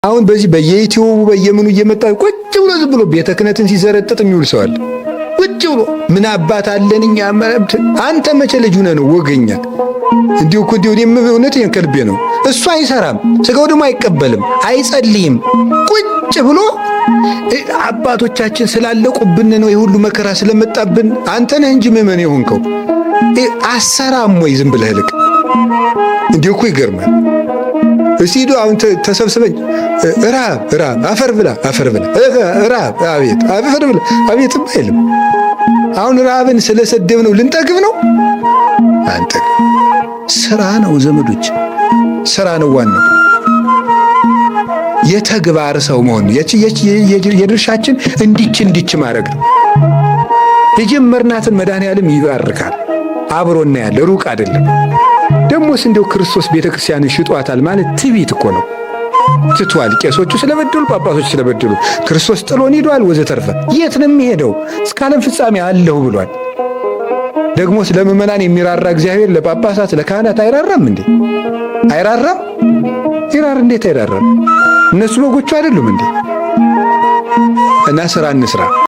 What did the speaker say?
አሁን በዚህ በየዩቲዩብ በየምኑ እየመጣ ቁጭ ብሎ ዝም ብሎ ቤተ ክህነትን ሲዘረጥጥ የሚውል ሰው አለ። ቁጭ ብሎ ምን አባት አለን እኛ መረብት። አንተ መቼ ልጅ ሆነህ ነው ወገኛ? እንዲሁ እኮ እንዲሁ እውነት ከልቤ ነው። እሱ አይሰራም፣ ስጋው ደግሞ አይቀበልም፣ አይጸልይም። ቁጭ ብሎ አባቶቻችን ስላለቁብን ነው የሁሉ መከራ ስለመጣብን። አንተ ነህ እንጂ ምእመን የሆንከው አሰራም ወይ ዝም ብለህ ልቅ። እንዲሁ እኮ ይገርማል። እስቲ ሂዱ አሁን ተሰብስበኝ ራብ አፈር ብላ ራብ አቤት አፈር ብላ አቤትም አይልም። አሁን ራብን ስለሰደብ ነው ልንጠግብ ነው? አንጠግብ። ስራ ነው ዘመዶች፣ ስራ ነው ዋናው። የተግባር ሰው መሆን የድርሻችን እንዲች ማድረግ ነው። የጀመርናትን መድኃኔዓለም ይባርካል። አብሮና ያለ ሩቅ አይደለም። ደሞስ እንደው ክርስቶስ ቤተክርስቲያንን ሽጧታል ማለት ትዕቢት እኮ ነው። ትቷል። ቄሶቹ ስለበደሉ፣ ጳጳሶች ስለበደሉ ክርስቶስ ጥሎን ሄዷል። ወዘተርፈ የት ነው የሚሄደው? እስከ ዓለም ፍጻሜ አለሁ ብሏል። ደግሞስ ለምእመናን የሚራራ እግዚአብሔር ለጳጳሳት ለካህናት አይራራም እንዴ? አይራራም? እንዴት አይራራም? እነሱ በጎቹ አይደሉም እንዴ? እና ስራ እንስራ።